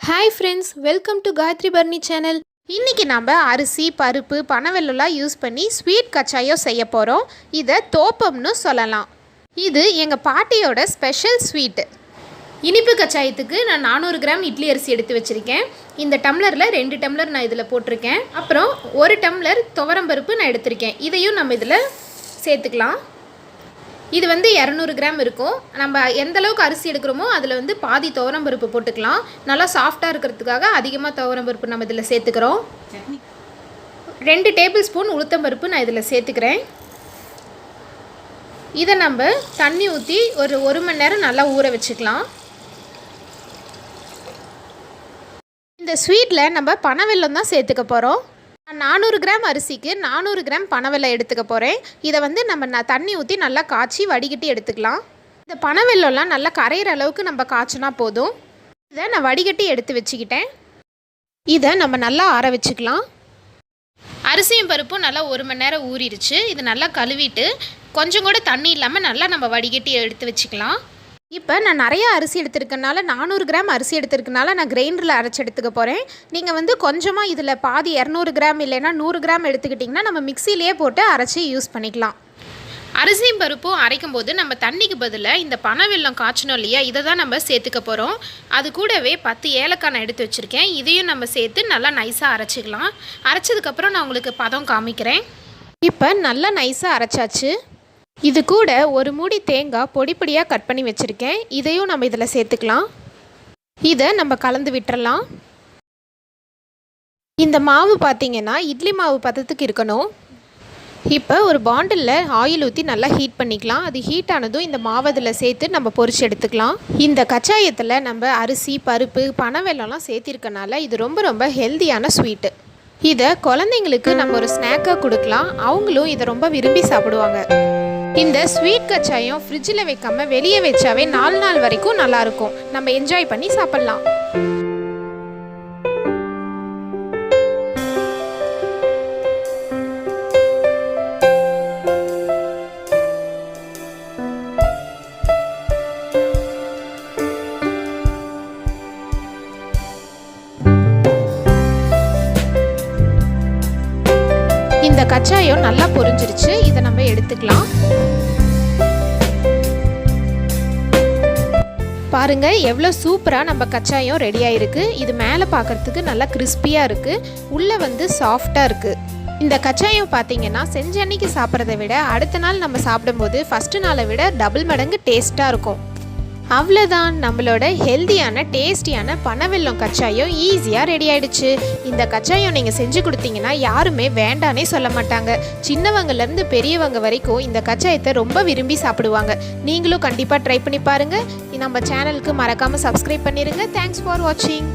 Hi friends, welcome to Gayathri Barni channel. இன்றைக்கி நம்ம அரிசி, பருப்பு, பனவெல்லாம் யூஸ் பண்ணி ஸ்வீட் கச்சாயம் செய்ய போகிறோம். இதை தோப்பம்னு சொல்லலாம். இது எங்கள் பாட்டியோட ஸ்பெஷல் ஸ்வீட்டு. இனிப்பு கச்சாயத்துக்கு நான் 400 கிராம் இட்லி அரிசி எடுத்து வச்சுருக்கேன். இந்த டம்ளரில் 2 டம்ளர் நான் இதில் போட்டிருக்கேன். அப்புறம் 1 டம்ளர் துவரம்பருப்பு நான் எடுத்திருக்கேன். இதையும் நம்ம இதில் சேர்த்துக்கலாம். இது 200 கிராம் இருக்கும். நம்ம எந்த அளவுக்கு அரிசி எடுக்கிறோமோ அதில் பாதி துவரம்பருப்பு போட்டுக்கலாம். நல்லா சாஃப்டாக இருக்கிறதுக்காக அதிகமாக துவரம்பருப்பு நம்ம இதில் சேர்த்துக்கிறோம். 2 டேபிள் ஸ்பூன் உளுத்தம்பருப்பு நான் இதில் சேர்த்துக்கிறேன். இதை நம்ம தண்ணி ஊற்றி ஒரு மணி நேரம் நல்லா ஊற வச்சுக்கலாம். இந்த ஸ்வீட்டில் நம்ம பனவெல்லம் தான் சேர்த்துக்க போகிறோம். 400 கிராம் அரிசிக்கு 400 கிராம் பனவெல்லம் எடுத்துக்க போகிறேன். இதை நம்ம தண்ணி ஊற்றி நல்லா காய்ச்சி வடிகட்டி எடுத்துக்கலாம். இந்த பனவெல்லம்லாம் நல்லா கரையிற அளவுக்கு நம்ம காய்ச்சினா போதும். இதை நான் வடிகட்டி எடுத்து வச்சுக்கிட்டேன். இதை நம்ம நல்லா ஆற வச்சுக்கலாம். அரிசியும் பருப்பும் நல்லா 1 மணி நேரம் ஊறிடுச்சு. இது நல்லா கழுவிட்டு கொஞ்சம் கூட தண்ணி இல்லாமல் நல்லா நம்ம வடிகட்டி எடுத்து வச்சுக்கலாம். இப்போ நான் நிறையா அரிசி எடுத்துருக்கனால 400 கிராம் அரிசி எடுத்துருக்கனால நான் கிரைண்டரில் அரைச்சி எடுத்துக்க போகிறேன். நீங்கள் கொஞ்சமாக இதில் பாதி 200 கிராம் இல்லைன்னா 100 கிராம் எடுத்துக்கிட்டிங்கன்னா நம்ம மிக்சியிலே போட்டு அரைச்சி யூஸ் பண்ணிக்கலாம். அரிசியும் பருப்பும் அரைக்கும் போது நம்ம தண்ணிக்கு பதிலாக இந்த பனவெல்லம் காய்ச்சணும் இல்லையா, இதை தான் நம்ம சேர்த்துக்க போகிறோம். அது கூடவே 10 ஏலக்காய் நான் எடுத்து வச்சுருக்கேன். இதையும் நம்ம சேர்த்து நல்லா நைஸாக அரைச்சிக்கலாம். அரைச்சதுக்கப்புறம் நான் உங்களுக்கு பதம் காமிக்கிறேன். இப்போ நல்லா நைஸாக அரைச்சாச்சு. இது கூட ஒரு மூடி தேங்காய் பொடியாக கட் பண்ணி வச்சுருக்கேன். இதையும் நம்ம இதில் சேர்த்துக்கலாம். இதை நம்ம கலந்து விட்டுறலாம். இந்த மாவு பார்த்திங்கன்னா இட்லி மாவு பதத்துக்கு இருக்கணும். இப்போ ஒரு பாண்டிலில் ஆயில் ஊற்றி நல்லா ஹீட் பண்ணிக்கலாம். அது ஹீட் ஆனதும் இந்த மாவு அதில் சேர்த்து நம்ம பொரிச்சு எடுத்துக்கலாம். இந்த கச்சாயத்தில் நம்ம அரிசி, பருப்பு, பனவெல்லம்லாம் சேர்த்திருக்கனால இது ரொம்ப ஹெல்த்தியான ஸ்வீட்டு. இதை குழந்தைங்களுக்கு நம்ம ஒரு ஸ்நாக்காக கொடுக்கலாம். அவங்களும் இதை ரொம்ப விரும்பி சாப்பிடுவாங்க. இந்த ஸ்வீட் கச்சாயம் ஃப்ரிட்ஜில் வைக்காமல் வெளியே வச்சாவே 4 நாள் வரைக்கும் நல்லாயிருக்கும். நம்ம என்ஜாய் பண்ணி சாப்பிட்லாம். இந்த கச்சாயம் நல்லா பொரிஞ்சிருச்சு. இதை நம்ம எடுத்துக்கலாம். பாருங்க எவ்வளோ சூப்பராக நம்ம கச்சாயம் ரெடி ஆகிருக்கு. இது மேலே பார்க்குறதுக்கு நல்லா கிறிஸ்பியாக இருக்குது, உள்ளே சாஃப்டாக இருக்குது. இந்த கச்சாயம் பார்த்தீங்கன்னா செஞ்ச அன்னைக்கு சாப்பிட்றத விட அடுத்த நாள் நம்ம சாப்பிடும்போது ஃபஸ்ட்டு நாளை விட டபுள் மடங்கு டேஸ்ட்டாக இருக்கும். அவ்வளோதான், நம்மளோட ஹெல்த்தியான டேஸ்டியான பனவெல்லம் கச்சாயம் ஈஸியாக ரெடி ஆகிடுச்சு. இந்த கச்சாயம் நீங்கள் செஞ்சு கொடுத்தீங்கன்னா யாருமே வேண்டானே சொல்ல மாட்டாங்க. சின்னவங்கலேருந்து பெரியவங்க வரைக்கும் இந்த கச்சாயத்தை ரொம்ப விரும்பி சாப்பிடுவாங்க. நீங்களும் கண்டிப்பாக ட்ரை பண்ணி பாருங்கள். நம்ம சேனலுக்கு மறக்காமல் சப்ஸ்கிரைப் பண்ணிடுங்க. தேங்க்ஸ் ஃபார் வாட்சிங்.